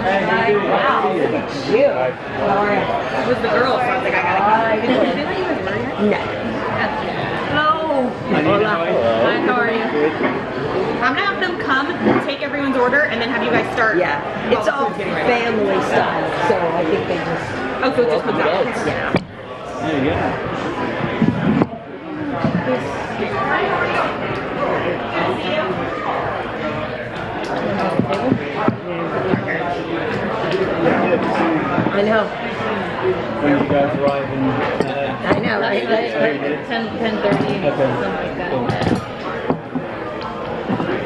Wow, look at you. It was the girl, so I was like, I gotta come. Did you even wear it? No. Hello. Hola. Hi, how are you? I'm gonna have them come, take everyone's order, and then have you guys start. Yeah, it's all family style, so I think they just... Oh, so it just comes out. Yeah. There you go. I know. When you guys arrive in I know, right? 10:30, something like that. Cool.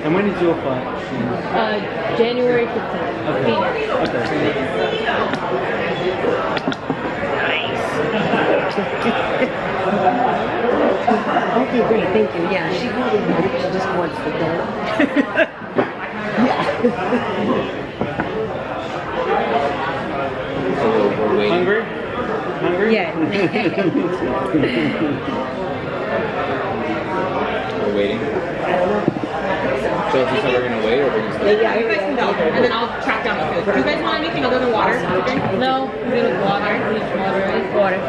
And when is your flight? January 15th. Okay. Okay, great, thank you. Yeah, she probably she just wants to go. Hungry? Hungry? Yeah. We're waiting. I don't know. So if you said we're gonna wait, or we're gonna stay? Yeah, You guys can go, and then I'll track down the food. Do you guys want anything other than water? No, we need water. We need water, right? Water.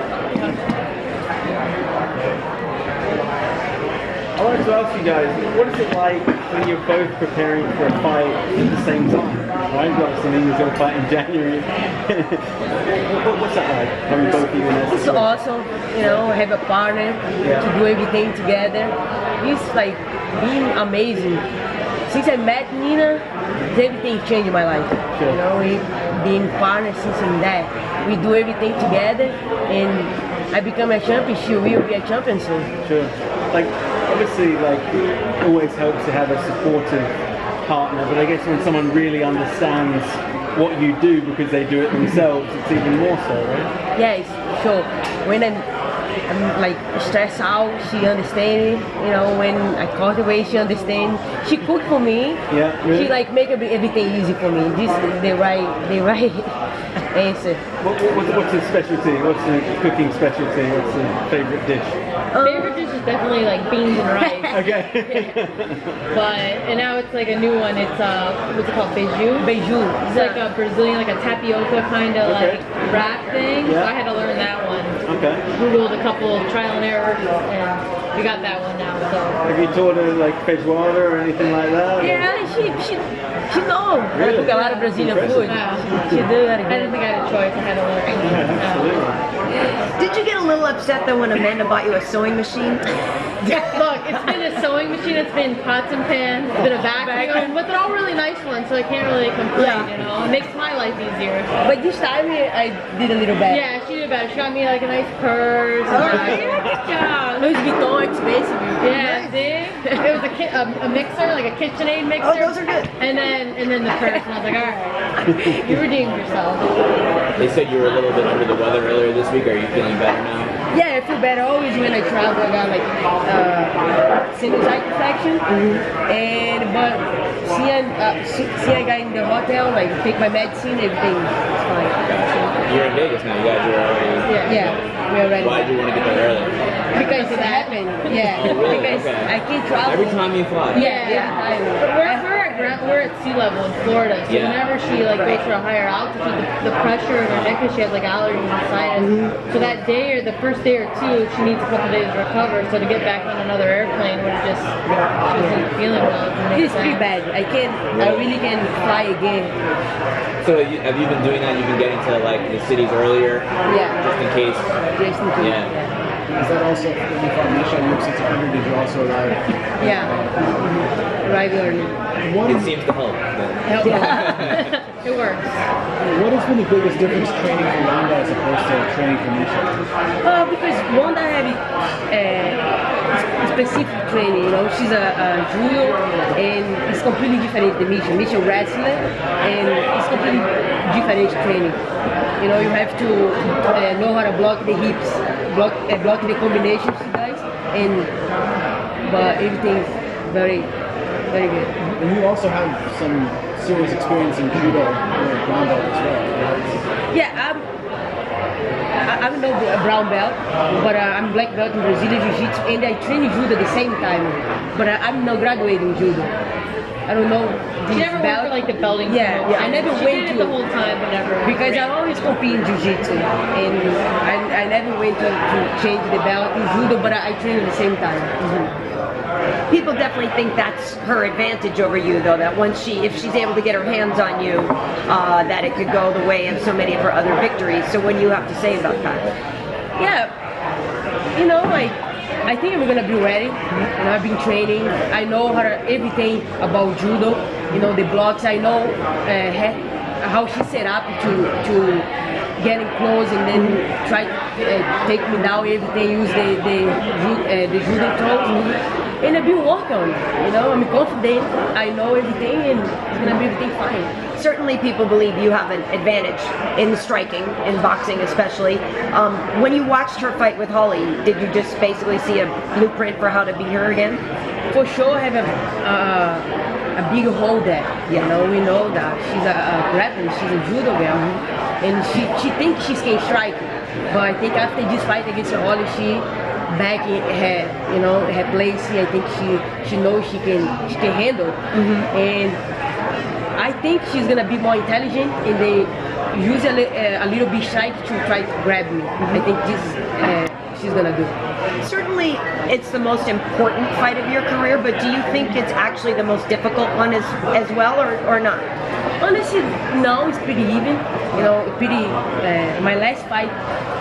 I wanted to ask you guys, what is it like when you're both preparing for a fight at the same time? Right? Obviously, Nunes is going to fight in January. What's that like? Having both of you in there? It's awesome, you know, have a partner to do everything together. It's like being amazing. Since I met Nina, everything changed in my life. Sure. You know, we being partners since in that. We do everything together, and I become a champion. She will be a champion soon. Sure. Like, obviously, like, it always helps to have a supportive partner, but I guess when someone really understands what you do because they do it themselves, it's even more so, right? Yes, sure. When I'm like stressed out, she understands. You know, when I call the way, she understands. She cook for me. Yeah, really? She like make everything easy for me. This is the right answer. What's the specialty? What's the cooking specialty? What's the favorite dish? Favorite dish is definitely like beans and rice. Okay. And now it's like a new one. It's what's it called? Beiju. Beiju. It's like a Brazilian, like a tapioca kind of Okay. like wrap thing. So Yeah. I had to learn that one. Okay. Googled a couple of trial and errors, and we got that one now. So Have you taught her like feijoada or anything like that? Yeah, she knows. I Really? cook a lot of Brazilian food. Yeah. She do that I didn't think I had a choice. I had to learn. Absolutely. Did you get a little upset though when Amanda bought you a sewing machine? Look, it's been a sewing machine, it's been pots and pans, it's been a vacuum, but they're all really nice ones, so I can't really complain, you know. It makes my life easier. But this time I did a little better. Yeah, she did better. She got me like a nice purse. Yeah, good job. Louis Vuitton expensive. Yeah, see? It was a mixer, like a KitchenAid mixer. Oh, those are good. And then the purse, and I was like, all right, you redeemed yourself. They said you were a little bit under the weather earlier this week. Are you feeling better now? Yeah, I feel better always when I travel. I got like sinusitis infection, but see I got in the hotel, like take my medicine, everything is fine. You're in Vegas now. You guys are already. Yeah, we're ready. Why did you want to get there early? Because it happened. Yeah, Oh, really? because Okay. I can't travel. Every time you fly. Yeah, We're at sea level in Florida, so Yeah. whenever she like goes for a higher altitude, the pressure in her neck, because she has like allergies and sinus. So that day or the first day or two, she needs a couple days to recover. So to get back on another airplane would just she wasn't feeling well. It's pretty bad. I really can't fly again. So have you been doing that? You've been getting to like the cities earlier, Yeah. just in case. Just in case. Yeah. Is that also when you found Misha UFC 200? Did you also arrive? Yeah. Arrive early. It seems to help. but- It works. What has been the biggest difference training for Wanda as opposed to training for Misha? Because Wanda have specific training, you know. She's a judo, and it's completely different than Misha. Misha wrestler, and it's completely different training. You know, you have to know how to block the hips, block the combinations she does, but everything's very, very good. And you also have some serious experience in judo with brown belt as well. Right? Yeah, I'm no brown belt, but I'm black belt in Brazilian Jiu-Jitsu, and I train judo at the same time. But I'm not graduating judo. I don't know. She never went for like the belting. Yeah, promotion. I never she went did it to the whole time, but never. because I always compete in jiu-jitsu, and I never went to change the belt in judo, but I train at the same time. People definitely think that's her advantage over you, though. That once if she's able to get her hands on you, that it could go the way of so many of her other victories. So what do you have to say about that? Yeah, you know, like I think I'm gonna be ready. You know, I've been training. I know everything about judo. You know, the blocks. I know how she set up to getting close and then try to take me down. Everything. Use the judo throws. And I've been working on it, you know, I'm confident, I know everything, and it's gonna be everything fine. Certainly people believe you have an advantage in striking, in boxing especially. When you watched her fight with Holly, did you just basically see a blueprint for how to beat her again? For sure, I have a big hold there, you know, we know that. She's a grappler, she's a judo girl, and she thinks she can strike, but I think after this fight against Holly, she back in her place. I think she knows she can handle, and I think she's gonna be more intelligent and they use a little bit shy to try to grab me. I think this she's gonna do. Certainly, it's the most important fight of your career, but do you think it's actually the most difficult one as well, or not? Honestly, no, it's pretty even. You know, pretty. My last fight,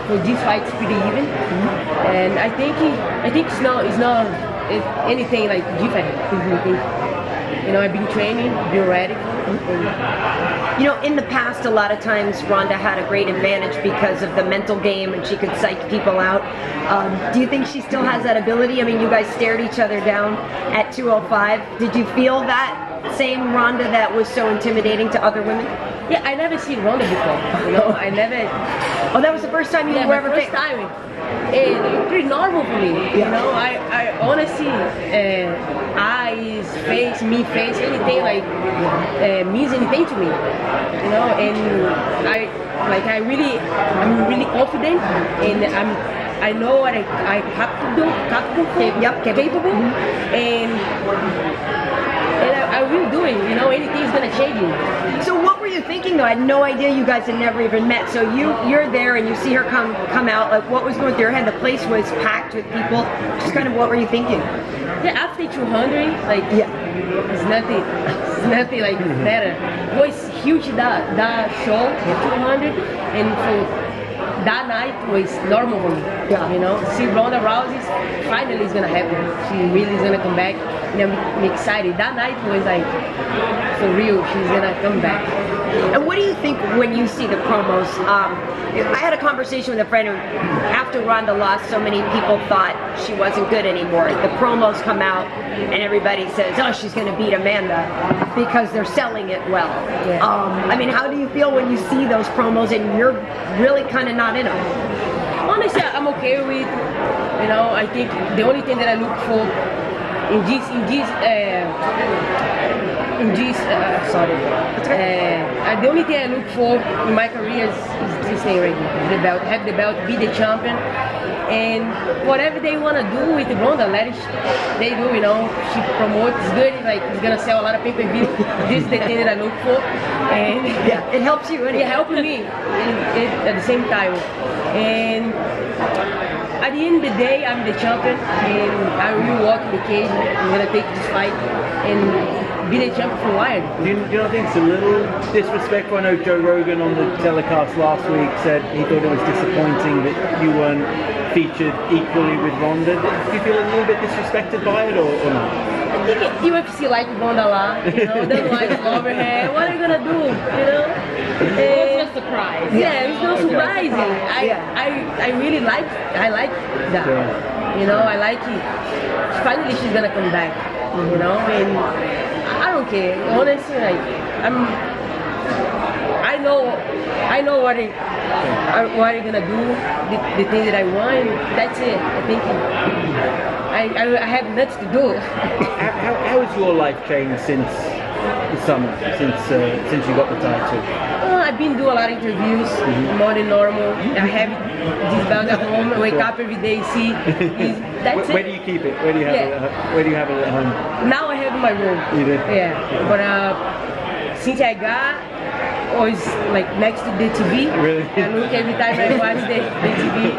for this fight, is pretty even, and I think it's not anything like different. I think, you know, I've been training, been ready. You know, in the past, a lot of times Ronda had a great advantage because of the mental game, and she could psych people out. Do you think she still has that ability? I mean, you guys stared each other down at 205. Did you feel that same Ronda that was so intimidating to other women? Yeah, I never seen Ronda before. You know, I never. Oh, that was the first time you were ever first time. And it's pretty normal for me. You know, I honestly, eyes, face, anything like means anything to me. You know, and I'm really confident, and I know what I have to do, capable, and I will do it. You know, anything's gonna change me. So what were you thinking though? I had no idea you guys had never even met. So you're there and you see her come out. Like, what was going through your head? The place was packed with people. Just kind of, what were you thinking? Yeah, after 200, like, it's nothing like better. It was huge that show, 200, and for that night was normal for me. Yeah. You know, see Ronda Rousey finally is gonna happen. She really is gonna come back, and I'm excited. That night was like, for real, she's gonna come back. And what do you think when you see the promos? I had a conversation with a friend who, after Ronda lost, so many people thought she wasn't good anymore. The promos come out and everybody says, oh, she's going to beat Amanda because they're selling it well. Yeah. I mean, how do you feel when you see those promos and you're really kind of not in them? Honestly, I'm okay with, you know, I think the only thing that I look for the only thing I look for in my career is this thing right here, the belt. Have the belt, be the champion, and whatever they want to do with Ronda, they do. You know, she promotes good. Like, it's gonna sell a lot of pay-per-view. This is the thing that I look for, and yeah, it helps you. It helps me at the same time, and at the end of the day, I'm the champion, and I will walk in the cage. I'm gonna take this fight and be the champion for Wired. Do you not think it's a little disrespectful? I know Joe Rogan on the telecast last week said he thought it was disappointing that you weren't featured equally with Ronda. Do you feel a little bit disrespected by it, or not? I think UFC like Ronda a lot, you know, doesn't like overhead. What are you gonna do, you know? It was a surprise. Yeah, it's no surprising. I really like that. Yeah. You know, I like it. Finally, she's gonna come back. You know, and I don't care. Honestly, like, I know what I'm gonna do. The thing that I want. That's it. I think I have nothing to do. How has your life changed since the summer? Since you got the title? I've been doing a lot of interviews, more than normal. I have this belt at home. I wake up every day, see. That's Where do you keep it? Where do you have it? Where do you have it at home? Now I have built my room. You did? Yeah. But since I got, was like next to the TV. Really? I look every time I watch the TV.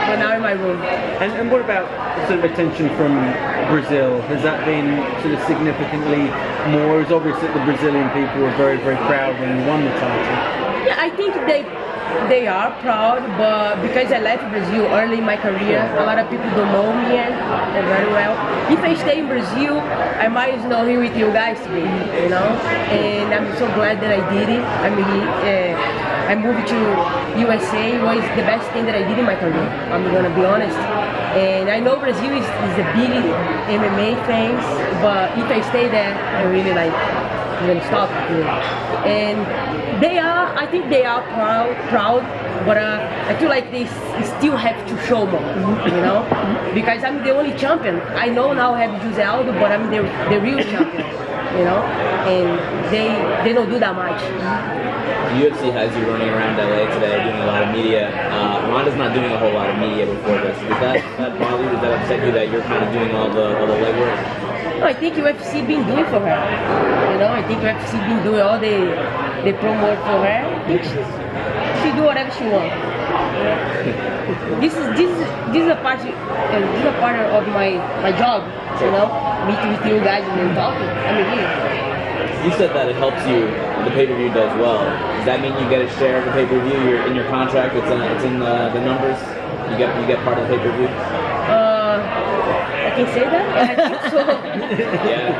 But now in my room. And what about sort of attention from Brazil? Has that been sort of significantly more? It's obvious that the Brazilian people were very, very proud when you won the title. Yeah, I think they are proud, but because I left Brazil early in my career, a lot of people don't know me yet very well. If I stay in Brazil, I might as well here with you guys today, you know? And I'm so glad that I did it. I mean, I moved to USA. It was the best thing that I did in my career, I'm gonna be honest. And I know Brazil is a big MMA fans, but if I stay there, I really like, I'm gonna stop here. And I think they are proud, but I feel like they still have to show more, you know? Because I'm the only champion. I know now I have Jose Aldo, but I'm the real champion, you know? And they don't do that much. UFC has you running around LA today doing a lot of media. Ronda's not doing a whole lot of media before this. Does that bother you? Does that upset you that you're kind of doing all the legwork? No, I think UFC been doing for her. You know, I think UFC been doing all the promote for her. I think she do whatever she wants. This is a part of my job. You know, meeting with you guys and then talking. I mean, here. You said that it helps you. The pay-per-view does well. Does that mean you get a share of the pay-per-view? You're in your contract. It's in the numbers. You get part of the pay-per-view. I can say that? I think so.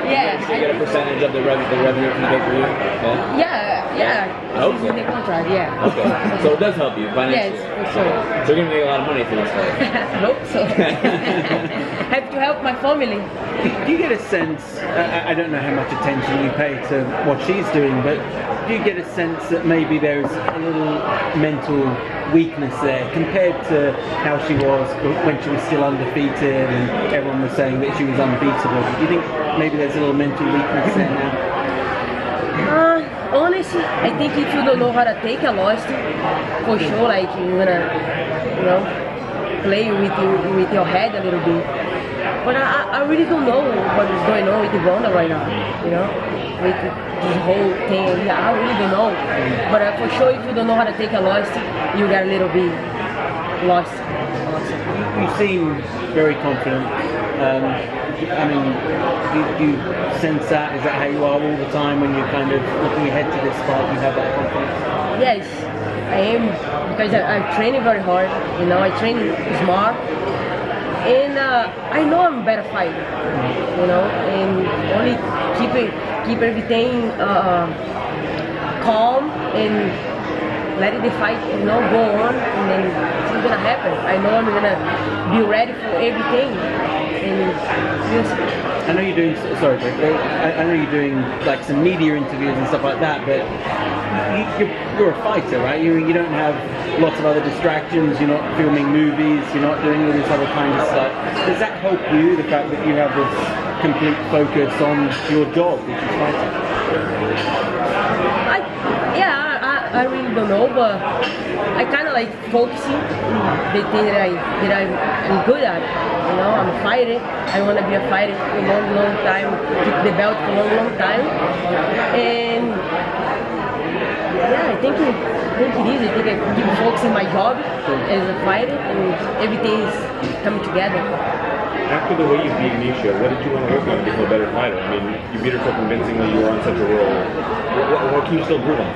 Yeah. So you get a percentage of the revenue from the pay-per-view? Yeah. I hope so. In the contract, yeah. Okay. So it does help you financially? Yes, for sure. So you're going to make a lot of money for this fight. I hope so. Have to help my family. Do you get a sense, I don't know how much attention you pay to what she's doing, but do you get a sense that maybe there's a little mental weakness there compared to how she was when she was still undefeated and everyone was saying that she was unbeatable? Do you think maybe there's a little mental weakness there now? Honestly, I think if you don't know how to take a loss, for sure, like you're gonna, you know, play with your head a little bit. But I really don't know what is going on with Ronda right now, you know, with this whole thing. Yeah, I really don't know. But for sure, if you don't know how to take a loss, you get a little bit lost. You seem very confident. I mean, do you sense that? Is that how you are all the time when you're kind of looking ahead to this fight? You have that confidence? Yes, I am, because I'm training very hard. You know, I train smart, and I know I'm a better fighter. You know, and only keep everything calm and let the fight, you know, go on, and then it's gonna happen. I know I'm gonna be ready for everything. And I know you're doing. Sorry, Greg. I know you're doing like some media interviews and stuff like that, but you're a fighter, right? You don't have lots of other distractions. You're not filming movies. You're not doing all this other kind of stuff. Does that help you? The fact that you have this complete focus on your job, which is fighting. I really don't know, but I kind of like focusing on the thing that I'm good at. You know, I'm a fighter. I want to be a fighter for a long time, keep the belt for a long time. And yeah, I think it is. I think I keep focusing my job as a fighter, and everything is coming together. After the way you beat Nisha, what did you want to work on to become a better fighter? I mean, you beat her so convincingly, you were on such a roll. What can you still improve on?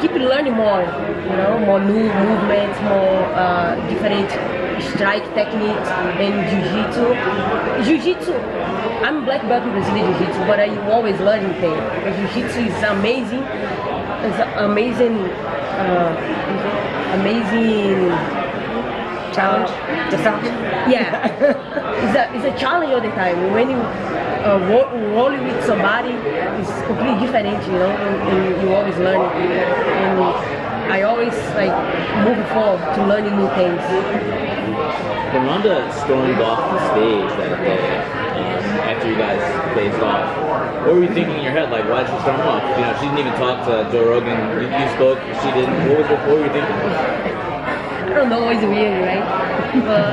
Keep learning more, you know, more new movements, more different strike techniques and jiu-jitsu. Jiu-jitsu, I'm black belt in Brazilian jiu-jitsu, but I'm always learning things. Jiu-jitsu is amazing. It's amazing Challenge? Yeah. It's a challenge all the time. When you rolling with somebody, it's completely different, you know, and you always learn. And I always like moving forward to learning new things. When Ronda stormed off the stage that day, after you guys faced off, what were you thinking in your head? Like, why did she storm off? You know, she didn't even talk to Joe Rogan. You spoke, she didn't. What were you thinking? I don't know, it's weird, right? But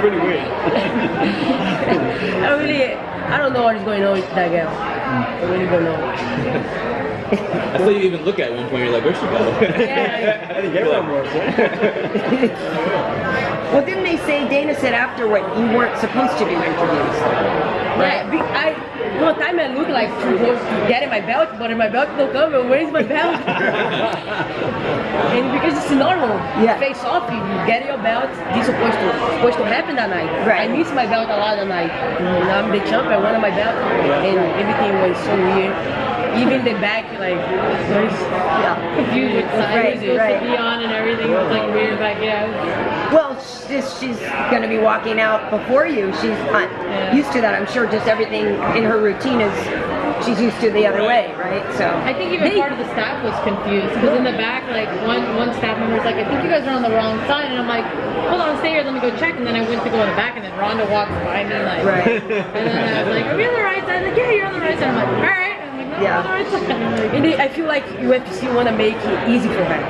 Pretty weird. I don't know what is going on with that girl. I really don't know. I saw you even look at one point. You're like, where'd she go? Yeah, I think everyone was, right? Well, didn't they say, Dana said afterward, you weren't supposed to do interviews? One time I look like to go to get my belt, but my belt don't come. Where's my belt? And because it's normal, Yeah. face off, you get your belt. This is supposed to happen that night. Right. I miss my belt a lot that night. And I'm the champ. I wanted my belt, and everything was so weird. Even the back, like, Confused with the side Right, was supposed right. to be on and everything was like weird back. Yeah. Well, she's going to be walking out before you. She's not used to that. I'm sure just everything in her routine is she's used to the other way, right? So I think even part of the staff was confused because in the back, like one staff member was like, I think you guys are on the wrong side, and I'm like, hold on, stay here, let me go check. And then I went to go in the back, and then Rhonda walks by me like, Right. and then I was like, are we on the right side? Like, yeah, you're on the right side. I'm like, all right. I'm like, no, Yeah. I'm on the right side. I'm like, And I feel like UFC want to make it easy for her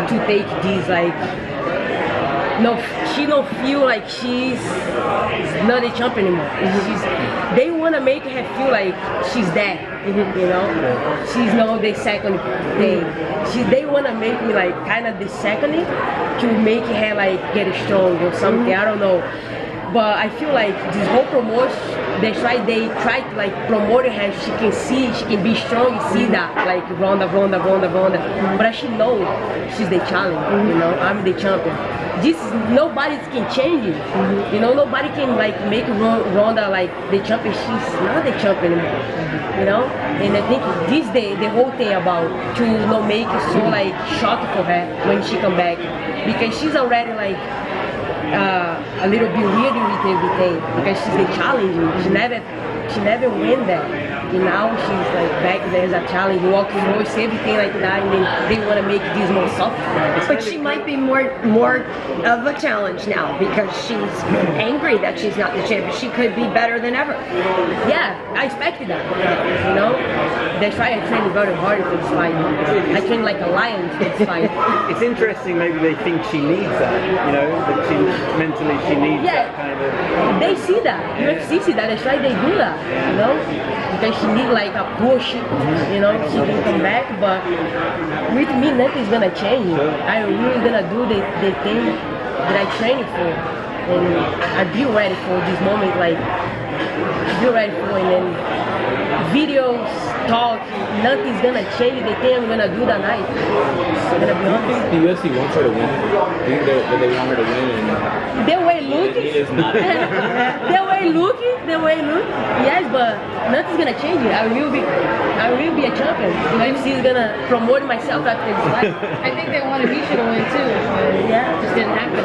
to take these, like, no, she don't feel like she's not a champ anymore. They want to make her feel like she's there, you know? She's not the second thing. They want to make me like kind of the second to make her like get strong or something. I don't know. But I feel like this whole promotion, they try to like promote her. She can be strong. You see that, like Ronda. But she knows she's the challenge. You know, I'm the champion. Nobody can change it. You know, nobody can like make Ronda like the champion. She's not the champion anymore. You know, and I think this the whole thing about to not make it so like shocking for her when she come back, because she's already like. A little bit weird with everything because she's the challenge. She never win that. And now she's like back there as a challenge, walk force, everything like that, and then they want to make this more soft. But she might be more of a challenge now because she's angry that she's not the champion. She could be better than ever. Yeah, I expected that. You know, that's why I trained very hard for this fight. I trained like a lion for this fight. It's interesting. Maybe they think she needs that. You know, that she mentally she needs that kind of. They see that. UFC see that. That's why they do that. You know, because she need like a push. You know, she can come back. But with me, nothing's gonna change. I'm really gonna do the thing that I trained for, and I be ready for this moment. Like, be ready for, and then videos, talk, nothing's gonna change the thing I'm gonna do that night. I'm gonna be Do you honest. think the UFC wants her to win? Do you think that they want her to win? And The way looking, Nina's not. the way look, yes, but nothing's gonna change it. I will be a champion. UFC is gonna promote myself after this fight. I think they wanted Misha to win too. Yeah. It just didn't happen.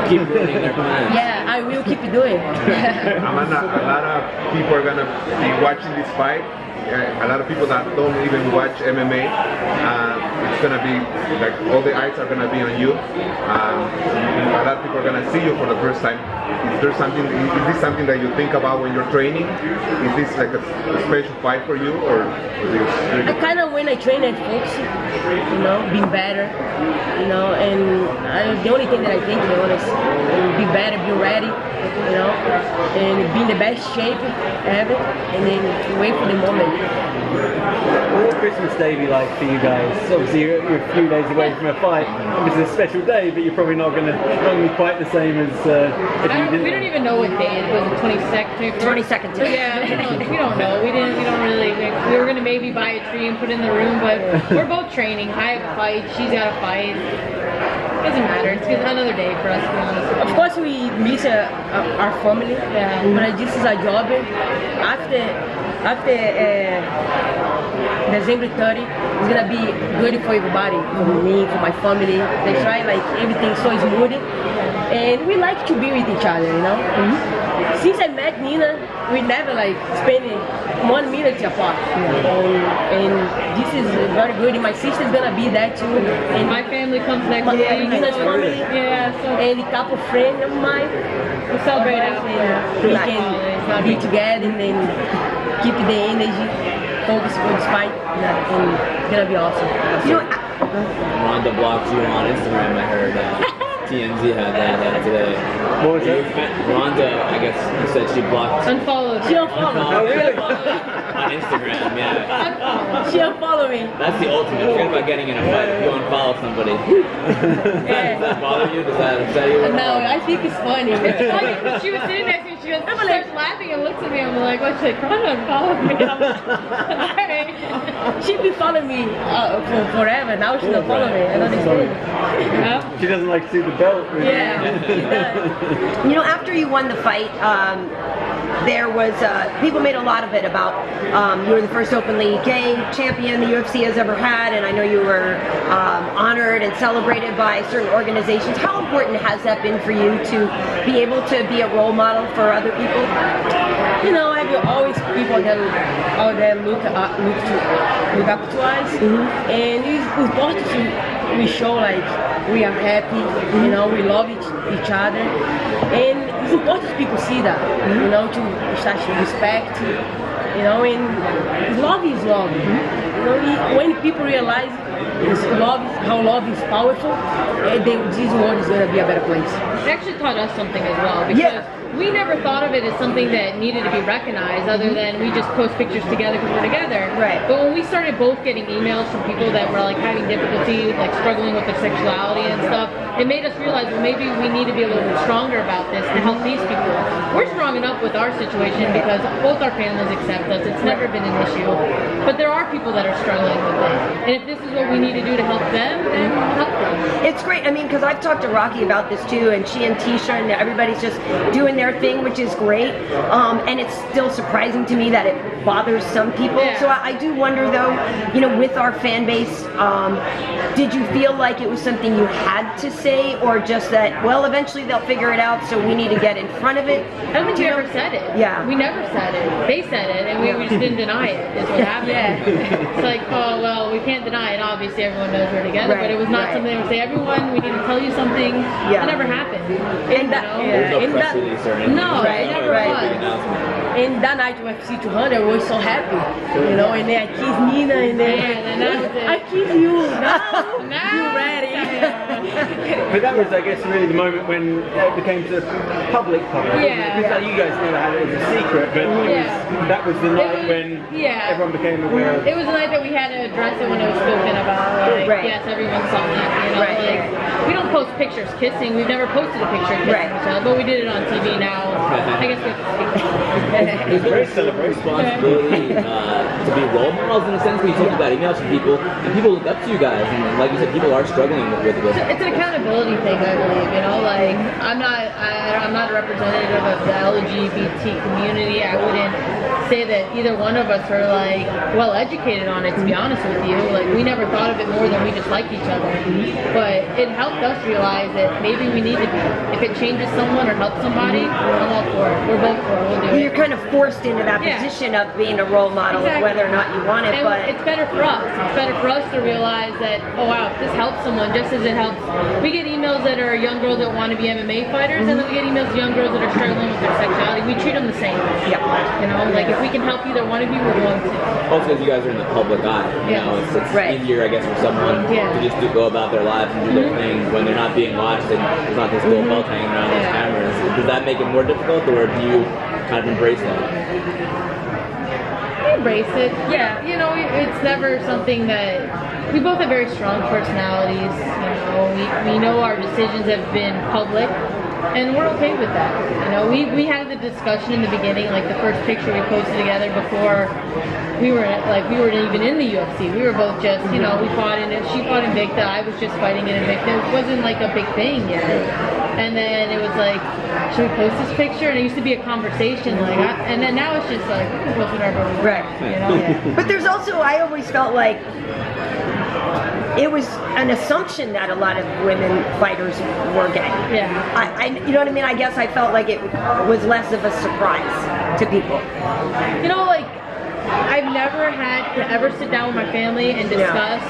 Keep ruining their plans. Yeah, I will keep doing. Amanda, a lot of people are gonna be watching this fight. A lot of people that don't even watch MMA, it's gonna be like all the eyes are gonna be on you. A lot of people are gonna see you for the first time. Is this something that you think about when you're training? Is this like a special fight for you, or I kind of when I train at Fox, you know, being better, you know, and the only thing that I think, to be honest, be better, be ready, you know, and be in the best shape ever, and then wait for the moment. What will Christmas Day be like for you guys? Obviously, you're a few days away from a fight. It's a special day, but you're probably not going to be quite the same as if you didn't. We don't even know what day it was. The 22nd. 22nd today. Yeah, we don't know. We don't really. We were gonna maybe buy a tree and put it in the room, but we're both training. I have a fight. She's got a fight. Doesn't matter. It's another day for us. To be honest with Of you. course, we miss our family, but this is a job. After December 30, it's gonna be good for everybody, for me, for my family. They try like everything so smooth, and we like to be with each other, you know. Since I met Nina, we never like spend 1 minute apart, and this is very good. My sister's gonna be there too, and My family comes next week. Nina's family, Yeah, so and a couple friends of mine. we'll celebrate after. And we can be together and then keep the energy, focus for this fight, and it's gonna be awesome. You know, Ronda blocked you on Instagram. I heard TMZ had that today. What was that? Ronda, I guess you said she blocked. Unfollowed. She unfollowed. Oh, really? On Instagram, yeah. She unfollowed me. That's the ultimate. Forget about getting in a fight. If you unfollow somebody, does that bother you? Does that upset you? No, I think it's funny. It's funny because she was sitting next to me. She starts laughing and looks at me. I'm like, what? She's like, Ronda unfollowed me. I'm like, alright. She been following me for forever. Now she don't follow me. I don't understand. Yeah. She doesn't like to see the belt. Really. Yeah, she does. You know, after you won the fight, there was people made a lot of it about you were the first openly gay champion the UFC has ever had, and I know you were honored and celebrated by certain organizations. How important has that been for you to be able to be a role model for other people? You know, I will always people that look up to us, and it's important to we show like we are happy, you know, we love each other, and it's important people see that, you know, to start to respect, you know, and love is love. You know, when people realize how love is powerful, this world is gonna be a better place. It actually taught us something as well, because we never thought of it as something that needed to be recognized, other than we just post pictures together because we're together. Right. But when we started both getting emails from people that were like having difficulty, like struggling with their sexuality and stuff, it made us realize, well, maybe we need to be a little bit stronger about this to help these people. We're strong enough with our situation because both our families accept us. It's never been an issue. But there are people that are struggling with it. And if this is what we need to do to help them, then we'll help them. It's great. I mean, because I've talked to Rocky about this too, and she and Tisha and everybody's just doing their thing, which is great. And it's still surprising to me that it bothers some people. Yeah. So I do wonder, though, you know, with our fan base, did you feel like it was something you had to say, or just that, well, eventually they'll figure it out, so we need to get in front of it? I don't think we ever said it. Yeah. We never said it. They said it, and we just didn't deny it, is what happened. It's like, oh, well, we can't deny it. Obviously, everyone knows we're together, but it was not something that would say, everyone, we need to tell you something. Yeah. It never happened. And that, There's no And press that- release or anything. No, it never was. And that night UFC 200, we were so happy, you know, and then I kissed Nina, and then and that was it. I kiss you, now Now you ready. But that was, I guess, really the moment when it became sort of public. Yeah. Because you guys never had it as a secret, but that was the night when everyone became aware of it. It was the night that we had to address it when it was spoken about. Like, yes, everyone saw that. You know, like we don't post pictures kissing. We've never posted a picture kissing each other, but we did it on TV now. I guess we have to speak. It's very celebration responsibility to be role models in a sense when you talk about emails from people, and people look up to you guys, and like you said, people are struggling with this. It's an accountability thing, I believe. You know, like I'm not a representative of the LGBT community. I wouldn't say that either one of us are like well educated on it. To be honest with you, like we never thought of it more than we just liked each other. But it helped us realize that maybe we need to be. If it changes someone or helps somebody, I'm all for it. We're both for it. We'll do it. You're kind of forced into that position of being a role model, whether or not you want it. And but it's better for us. It's better for us to realize that, oh wow, if this helps someone, just as it helps. We get emails that are young girls that want to be MMA fighters, and then we get emails of young girls that are struggling with their sexuality. We treat them the same. Yeah. You know, like if we can help either one of you, we're going to. Also, because you guys are in the public eye, you know, it's easier, I guess, for someone to just go about their lives and do their thing when they're not being watched and there's not this gold belt hanging around those cameras. Does that make it more difficult, or do you kind of embrace that? We embrace it. Yeah, you know, it's never something that we both have very strong personalities. You know, we know our decisions have been public, and we're okay with that. You know, we had the discussion in the beginning, like the first picture we posted together before we were even in the UFC. We were both just, you know, we fought in it. She fought in Invicta. I was just fighting in Invicta. It wasn't like a big thing yet. And then it was like, should we post this picture? And it used to be a conversation, like, and then now it's just like, we post whatever we want, you know? But there's also, I always felt like it was an assumption that a lot of women fighters were gay. Yeah. You know what I mean? I guess I felt like it was less of a surprise to people. You know, like, I've never had to ever sit down with my family and discuss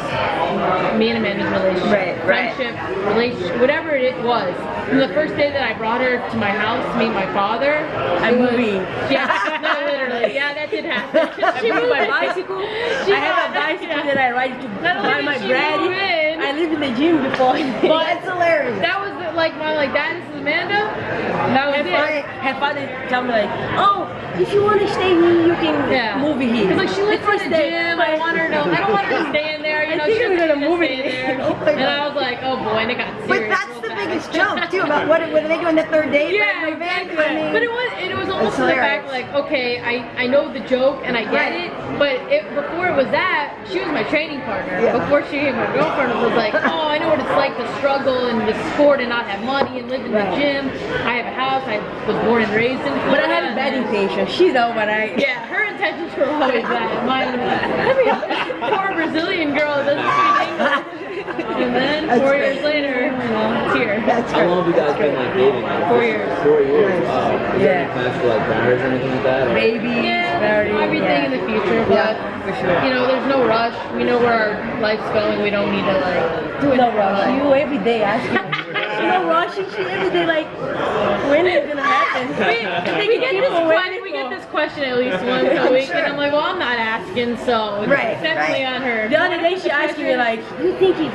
me and Amanda's relationship, friendship, relationship, whatever it was. From the first day that I brought her to my house to meet my father, I'm moving. Yeah, no, literally. Yeah, that did happen. I moved my bicycle. I have a bicycle that I ride to buy my bread. I live live in the gym before. But That's hilarious. that was like my Dad, this is Amanda. That was it. Her father tell me like, oh, if you want to stay here, you can move here. Because like she lives The in first the day, gym. I don't want her to stay in there. You know, think she's we're gonna move stay it. there. Oh my And God. I was like, oh boy, and it got serious. But that's real the fast. biggest joke too about what are they doing the third date? Yeah, Right, exactly. I mean, But it was almost It's to the fact hilarious. like, okay, I know the joke and I get it, but before it was that, she was my training partner. Yeah. Before she became my girlfriend, it was like, oh, I know what it's like to struggle and the sport and not have money and live in the gym. I have a house. I was born and raised in Florida. But I had a bad intention. She know, but I. Yeah, her intentions were always that. Mine was, I mean, poor Brazilian girl that doesn't speak English. And then That's 4 great. years later, you know, it's here. That's How long have you guys been like dating? Like, 4 years. 4 years. Wow. Is there any Yeah. plans for like marriage or anything like that? Or? Baby, Yeah, very, everything in the future, but for sure. you know, there's no rush. We know where our life's going. We don't need to like do it. No rush. You every day asking. No rush. She every day like, when is it gonna happen? We get this question at least once a week, and I'm like, well, I'm not asking, so it's Right, definitely right. on her. The other day she asked me like, you think if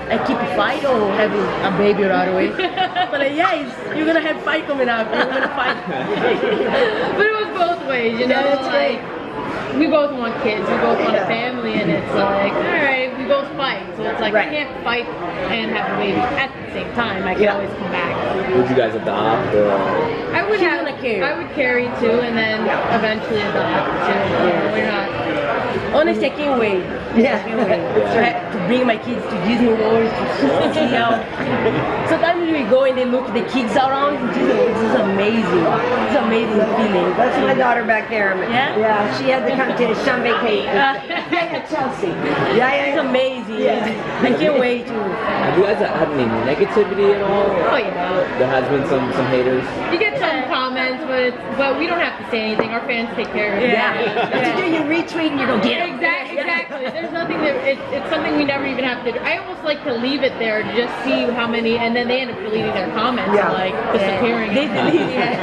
I keep a fight or having a baby right away? But like, yes, you're gonna have fight coming up. You're gonna fight. But it was both ways, you know. Yeah, that's like we both want kids, we both want a family, and it's like, all right, we both fight, so it's like Right. I can't fight and have a baby at the same time. I can always come back. Would you guys adopt or? I would She's have, gonna carry. I would carry too, and then eventually adopt too. We're not. Honestly, I can't wait. Yeah. I can't wait to bring my kids to Disney World to see how. Sometimes we go and they look the kids around in Disney World. This is amazing. It's an amazing feeling. That's my daughter back there. Yeah? Yeah, she had to come to some vacation. Yeah, Chelsea. Yeah, It's amazing. Yeah. I can't wait to. Have you guys had any negativity at all? Oh yeah. There has been some haters. You get some comments, but we don't have to say anything. Our fans take care of it. What you do, you retweet and you go get it. Exactly. There's nothing that it's something we never even have to do. I almost like to leave it there to just see how many, and then they end up deleting their comments Yeah. and like disappearing. They delete it.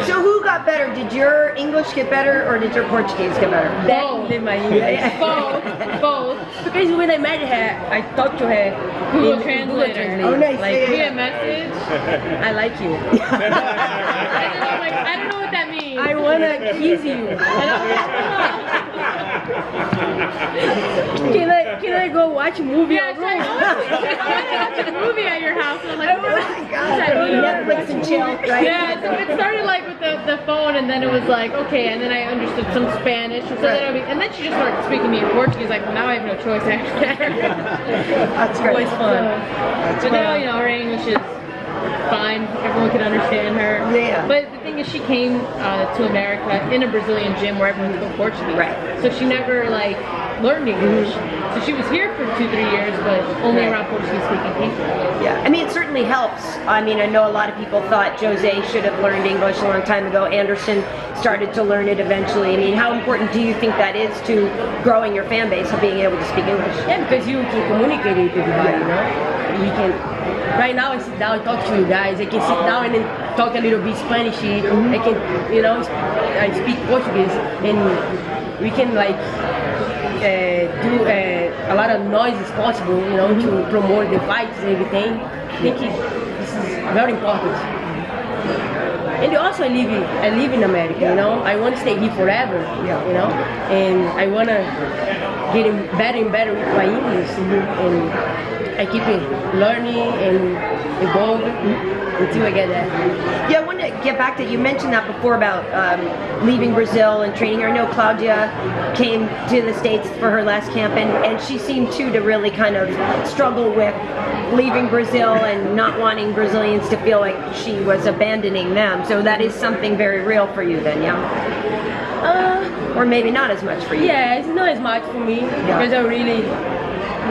So who got better? Did your English get better or did your Portuguese get better? Definitely my English. Both. Because when I met her, I talked to her. Google in Translator. Oh, nice. Like, We a message. I like you. I don't know what that means. I wanna kiss you. Can I go watch a movie? Yeah, so I watched a movie at your house, and I'm like, Oh my God. Netflix and chill, right? yeah, so it started like with the phone, and then it was like, okay, and then I understood some Spanish, and, and then she just started speaking to me in Portuguese, like, well, now I have no choice after that. That's great. Always fun. But now, you know, her English is fine, everyone can understand her. Yeah. But the thing is, she came to America in a Brazilian gym where everyone spoke Portuguese. Right. So she never, like, learned English. So she was here for 2-3 years, but only around Portuguese speaking people. Yeah, I mean, it certainly helps. I mean, I know a lot of people thought Jose should have learned English a long time ago. Anderson started to learn it eventually. I mean, how important do you think that is to growing your fan base of being able to speak English? Yeah, because you can communicate with everybody, you know? We can. Right now, I sit down and talk to you guys. I can sit down and then talk a little bit Spanish. I can, you know, I speak Portuguese, and we can like do a lot of noise as possible, you know, to promote the fights and everything. I think this is very important. And also, I live in America, you know. I want to stay here forever, you know, and I want to get better and better with my English, and I keep learning and evolving until I get there. Yeah, I wanted to get back to, you mentioned that before about leaving Brazil and training here. I know Claudia came to the States for her last camp, and she seemed too to really kind of struggle with leaving Brazil and not wanting Brazilians to feel like she was abandoning them. So that is something very real for you then, yeah? Or maybe not as much for you. Yeah, it's not as much for me because I really,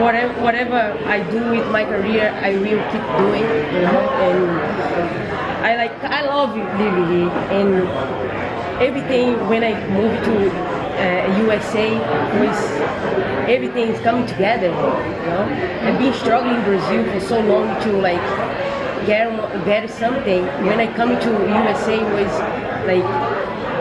whatever I do with my career, I will keep doing, you know. And I love living here, and everything when I moved to USA was everything's coming together, you know. I've been struggling in Brazil for so long to like get something. When I come to USA was like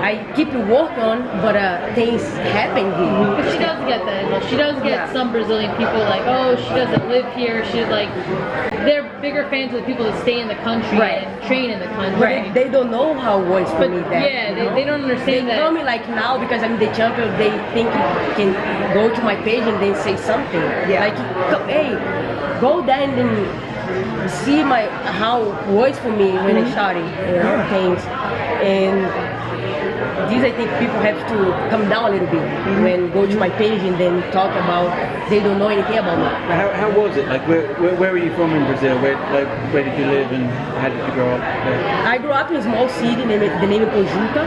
I keep working on, but things happen here. But she does get that. She does get some Brazilian people like, oh, she doesn't live here. She's like, they're bigger fans of the people that stay in the country and train in the country. But they don't know how it was for me then. Yeah, they don't understand they that. Tell me like now because I'm the champion, they think you can go to my page and then say something. Like, hey, go there and then see how it was for me when I started, things. And these I think people have to come down a little bit when go to my page and then talk about they don't know anything about me. How was it? Like where are you from in Brazil? Where did you live and how did you grow up there? I grew up in a small city the name is Pojuca,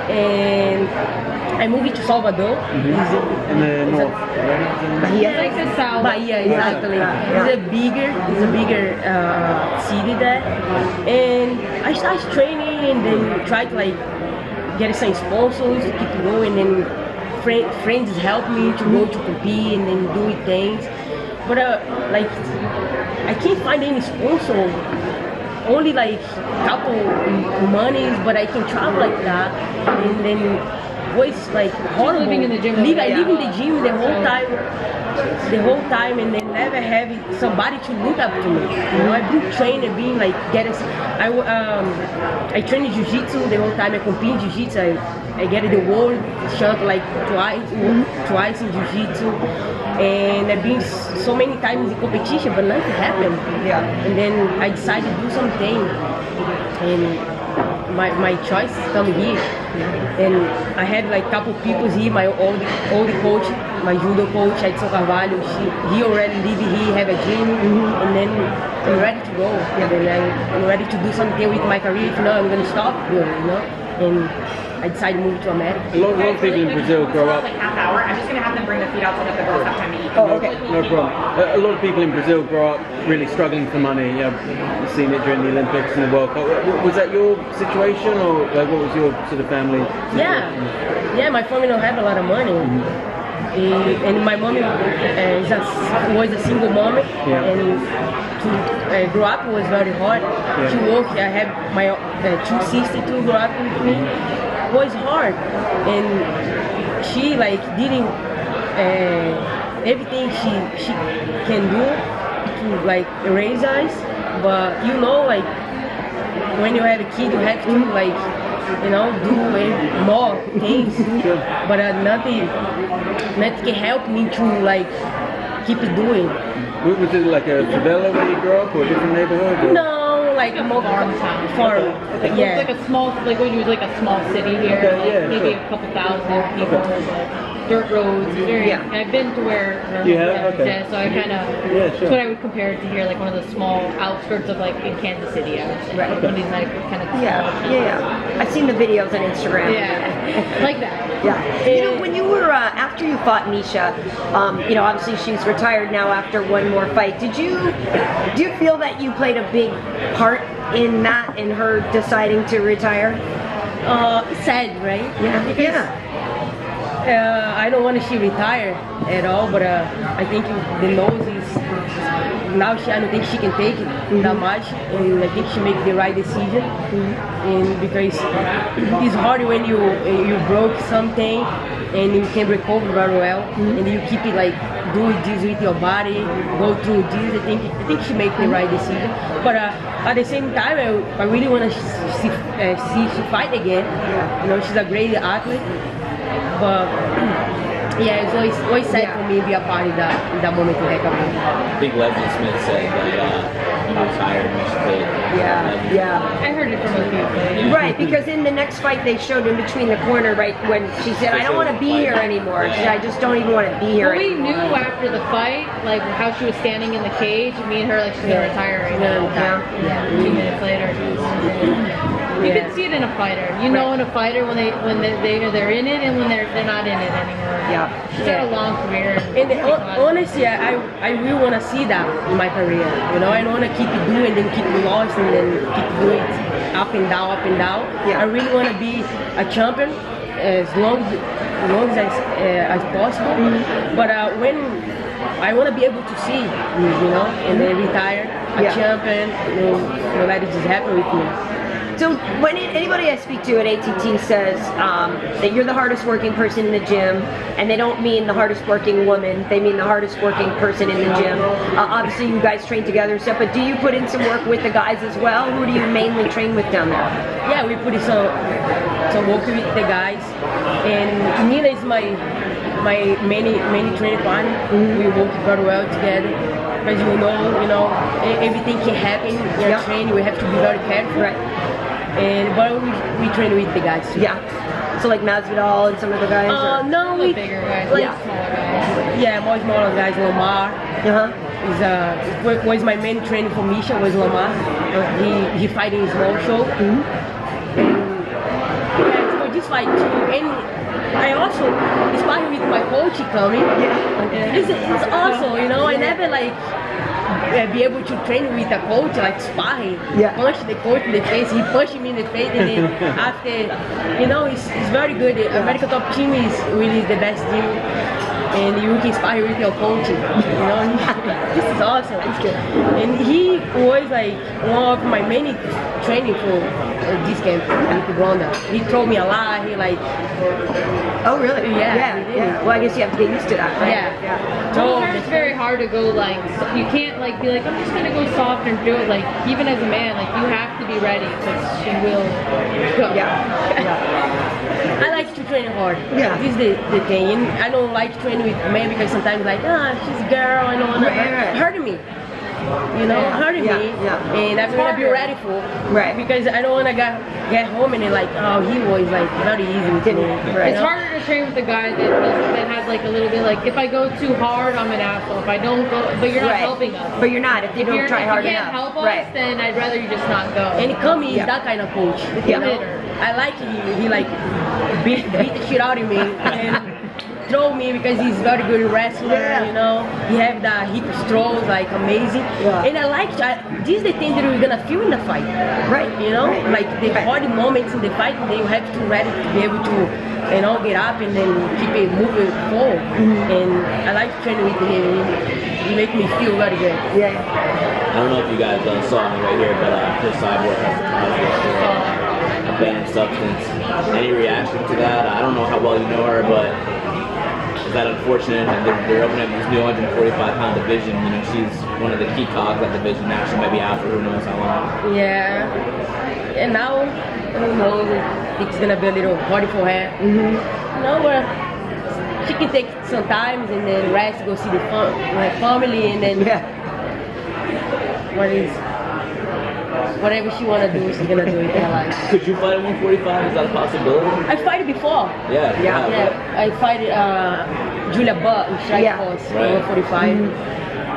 and I moved to Salvador. In the north, right? Bahia. Like the south. Bahia, exactly. It's a bigger city there, and I started training and then tried to like get some sponsors to keep going, and then friends helped me to go to compete and then do things. But like I can't find any sponsor. Only like couple monies, but I can travel like that, and then was like horrible. Living in the gym. I live in the gym the whole time, and then never have somebody to look up to me. You know, I've been training, being like getting. I train in jiu-jitsu the whole time. I compete in jiu-jitsu. I get the world shot like twice in jiu-jitsu, and I've been so many times in competition, but nothing happened. And then I decided to do something, and my choice come here. And I had like couple people here, my old coach, my judo coach, Edson Carvalho, he already live here, have a gym, and then I'm ready to go. And then I'm ready to do something with my career. If not, I'm gonna stop doing, and I decided to move to America. A lot of people in Brazil grow up. Like half hour. I'm just gonna have them bring the food out so that the girls have time to eat. Oh, okay. No problem. A lot of people in Brazil grow up really struggling for money. You've seen it during the Olympics and the World Cup. Was that your situation, or like what was your sort of family situation? Yeah, my family don't have a lot of money. And my mom was a single mom, and to grow up was very hard. She worked. I have my two sisters to grow up with me. It was hard, and she like didn't everything she can do to like raise us. But like when you have a kid, you have to like do more things. But nothing can help me to like keep doing. Was it like a favela where you grew up, or a different neighborhood? Or? No, like a more farm. It's like a small, like when you was like a small city here, maybe a couple thousand people, dirt roads. And I've been to where so I kind of that's what I would compare it to here, like one of the small outskirts of like in Kansas City. I would say. Right. One of these like kind of I've seen the videos on Instagram. Like that. Yeah. When you were after you fought Misha, obviously she's retired now after one more fight. Do you feel that you played a big part in that, in her deciding to retire? Sad, right? Yeah. I don't want to see retire at all, but I think the nose is now. I don't think she can take it that much, and I think she made the right decision. And because it's hard when you broke something and you can recover very well, and you keep it like do this with your body, go through this. I think she made the right decision. But at the same time, I really want to see she fight again. She's a great athlete. But it's always sad for me to be a part of that moment to heck up. I think Leslie Smith said that he was tired and I heard it from a few people. Right, because in the next fight they showed in between the corner, right, when she said, I don't want to be here anymore. She said, I just don't even want to be here We anymore. knew after the fight, like how she was standing in the cage, me and her, like she's going to retire right now. 2 minutes later. You can see it in a fighter. You know in a fighter when they're in it and when they're not in it anymore. She's had a long career. And honestly, I really want to see that in my career. I don't want to keep it doing, then keep lost, and then keep doing it up and down. I really want to be a champion as long as possible. But when I want to be able to see, and then retire a champion, let it just happen with me. So when anybody I speak to at ATT says that you're the hardest working person in the gym, and they don't mean the hardest working woman, they mean the hardest working person in the gym. Obviously you guys train together and stuff, but do you put in some work with the guys as well? Who do you mainly train with down there? Yeah, we put in some work with the guys, and Nina is my main training partner. We work very well together. As you know, everything can happen in our training. We have to be very careful. Right. But we train with the guys too. Yeah. So like Masvidal and some of the guys? No, The bigger guys, like, smaller guys. Yeah, more smaller guys. Lamar was my main training for Misha. Was Lamar. He fight in small show. And yeah, for this fight too. And I also sparring with my coach coming. It's awesome, I never be able to train with a coach like sparring. Punch the coach in the face. He punched me in the face, and then after, it's very good. The American Top Team is really the best team, and you can spar with your coach. This is awesome. And he was one of my main training for this camp with Ronda. He told me a lot. He Oh really? Yeah. Well, I guess you have to get used to that, right? Yeah. So it's very hard to go you can't be like, I'm just gonna go soft and do it. Even as a man, you have to be ready because she will go. I like to train hard. Yeah. This is the thing. And I don't like training with men because sometimes she's a girl, I don't want to hurt me. Hurting me, and I'm gonna be ready for, because I don't wanna get home and he was very easy with me. It's harder to train with a guy that has a little bit if I go too hard, I'm an asshole. If I don't go, but you're not helping us. But you're not. If you don't try hard enough. If you can't help us, then I'd rather you just not go. And Kami is that kind of coach. I like him. He beat the shit out of me and throw me because he's very good wrestler. He have the hip throws amazing. And I like this is the thing that we're gonna feel in the fight, right? The hard moments in the fight, they have to ready to be able to get up and then keep it moving forward. And I like training with him. He makes me feel very good. I don't know if you guys saw me right here, but Chris Cyborg has a banned substance. Any reaction to that? I don't know how well you know her, but is that unfortunate? And they're opening up this new 145-pound division. She's one of the key cogs of that division. Now she might be out for who knows how long. Yeah. And now, who knows? It's gonna be a little hard for her. But she can take some time and then rest, go see my family, and then whatever she wanna do, she's gonna do it in her life. Could you fight at 145? Is that a possibility? I fight it before. Yeah. I fight Julia Butt in Strike Force, 145.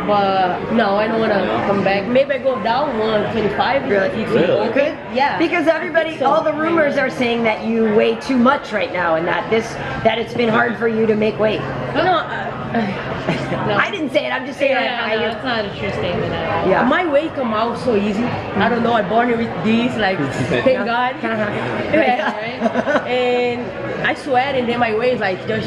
But no, I don't want to come back. Maybe I go down 125. Really? You could? Yeah. Because all the rumors are saying that you weigh too much right now, and that it's been hard for you to make weight. No. I didn't say it. I'm just saying. That's not a true statement at all. Yeah. My weight come out so easy. I don't know. I born with this. Thank God. And I sweat, and then my weight is just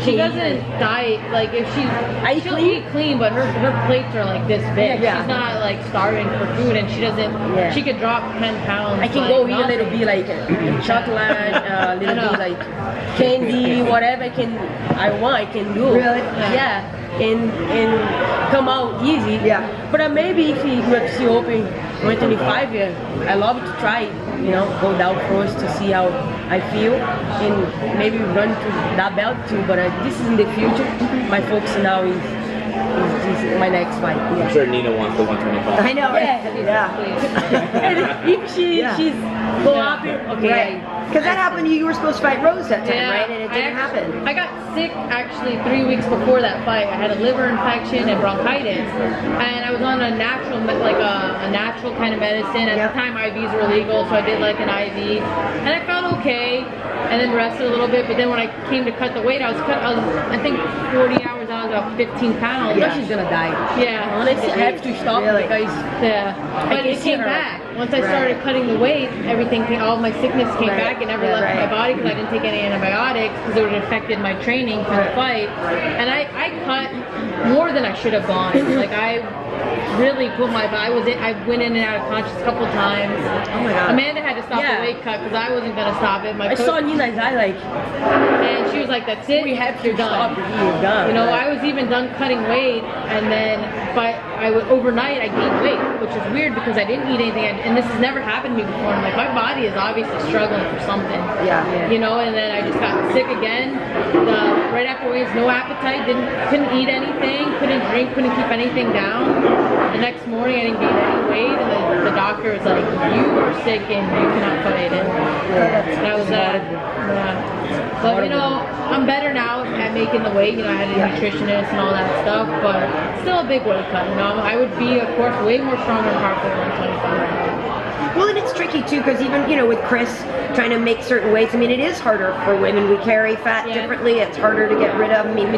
she doesn't diet if she'll eat clean, but her plates are this big. She's not starving for food, and she doesn't. She could drop 10 pounds. I can go eat a little bit chocolate, little bit candy, whatever I can do. Really? Yeah. And come out easy. Yeah. But maybe if UFC open 125 I love to try go down first to see how I feel, and maybe run to that belt too. But this is in the future. My focus now is my next fight. I'm sure Nina wants the 125. I know. And if she's go up here, okay. Because that happened. You were supposed to fight Rose that time, right? And it didn't happen. I got sick actually 3 weeks before that fight. I had a liver infection and bronchitis, and I was on a natural, a natural kind of medicine. At the time, IVs were legal, so I did an IV, and I felt okay, and then rested a little bit. But then when I came to cut the weight, I was I think 40 hours out, about 15 pounds. Yeah. She's gonna die. Yeah. Honestly, I have to stop because but it came back. Once I started cutting the weight, all my sickness came back and never left my body because I didn't take any antibiotics because it would have affected my training for the fight. And I cut more than I should have gone. Like I really put my, I went in and out of conscious a couple times. Oh my God. Amanda had to stop the weight cut because I wasn't gonna stop it. I saw Nina's eye like, and she was like, "That's it. we have to you're done." stop. You're done. You know, I was even done cutting weight, and then, but overnight I gained weight, which is weird because I didn't eat anything, and this has never happened to me before. I'm like, my body is obviously struggling for something. Yeah. You know, and then I just got sick again. Right after weights, no appetite, couldn't eat anything, couldn't drink, couldn't keep anything down. The next morning I didn't gain any weight, and the doctor was like, "You are sick and you cannot fight." And that was that. But you know, I'm better now at making the weight. You know, I had a nutritionist and all that stuff, but still a big weight cut. You know, I would be, of course, way more stronger and powerful at 125. Well, and it's tricky too, because even, you know, with Chris trying to make certain weights, I mean, it is harder for women. We carry fat differently. It's harder to get rid of. I mean,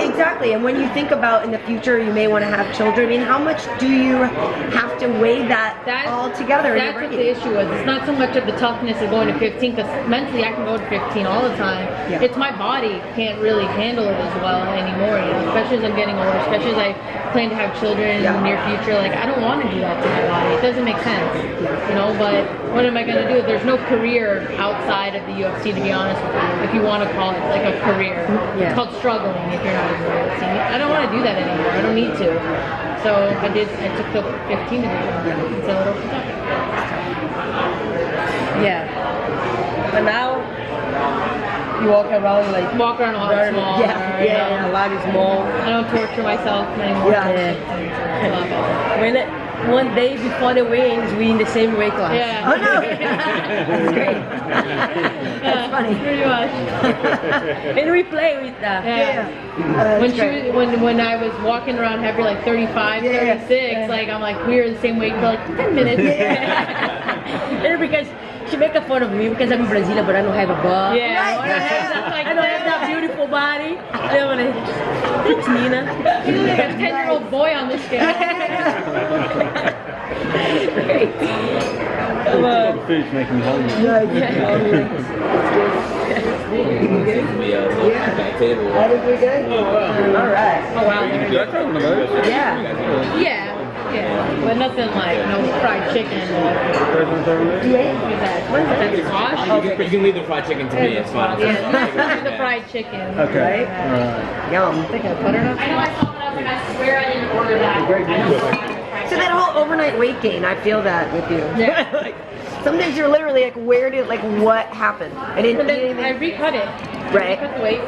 exactly. And when you think about in the future, you may want to have children. I mean, how much do you have to weigh that all together? That's what the issue is. It's not so much of the toughness of going to 15, because mentally I can go to 15 all the time. Yeah. It's my body can't really handle it as well anymore, you know, especially as I'm getting older, especially as I plan to have children in the near future. Like, I don't want to do that to my body. It doesn't make sense. You know, but what am I going to do? There's no career outside of the UFC, to be honest with you, if you want to call it like a career. It's called struggling if you're not in the UFC. I don't want to do that anymore. I don't need to. So I took the 15 to do it until it opened up. Yeah. But now you walk around like a lot smaller. Yeah, a lot small. I don't torture myself anymore. I love it. One day before the weigh-ins, we in the same weight class. Yeah. Oh no! That's great. That's funny. Pretty much. And we play with that. When I was walking around heavy, like 35, 36, like I'm like, we were the same weight for like 10 minutes. And because she make a fun of me because I'm Brazilian, but I don't have a butt. I don't have that beautiful body. I'm like, thanks, Nina. You're like a 10-year-old boy on this scale. Great. The food's making me hungry. Back table. I think we're good. All right. Oh wow. Yeah. Yeah, but nothing like no fried chicken. You can leave the fried chicken to me. It's fine. Yeah, the fried chicken. Okay. Yum. I think I put it up. I know I saw it up and I swear I didn't order that. So that whole overnight weight gain, I feel that with you. Yeah. Like, sometimes you're literally like, what happened? I didn't But eat then anything. I recut it. Right. I recut the weight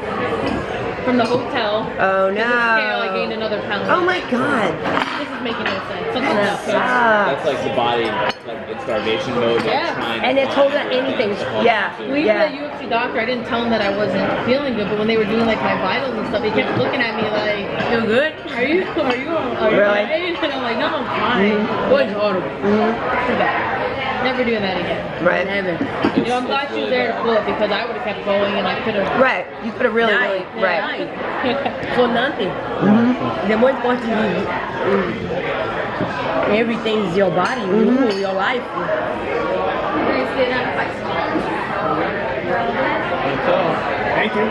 from the hotel. Oh To no. the scale, I gained another pound. Oh my God. This is making no sense. Something else. That's like the body, like in starvation mode. Like trying And it's holding anything. Yeah. Well, even the UFC doctor, I didn't tell him that I wasn't feeling good, but when they were doing like my vitals and stuff, he kept looking at me like, "Feel good? Are you Really? okay?" And I'm like, "No, I'm fine." What's horrible? Too bad. Never doing that again. Right. Never. You know, I'm glad she was there to pull it because I would have kept going and I could have. Right. You could have really, Right. right. For nothing. The more important thing is everything is your body, your life. Thank you.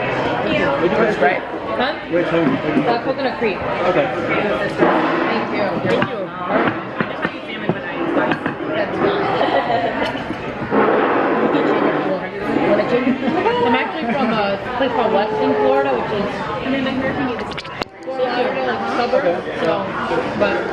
That's great. Huh? Which home? Coconut Creek. Okay. Thank you. Thank you. That's fine. I'm actually from a place called Weston, Florida, which is like suburb. So, but.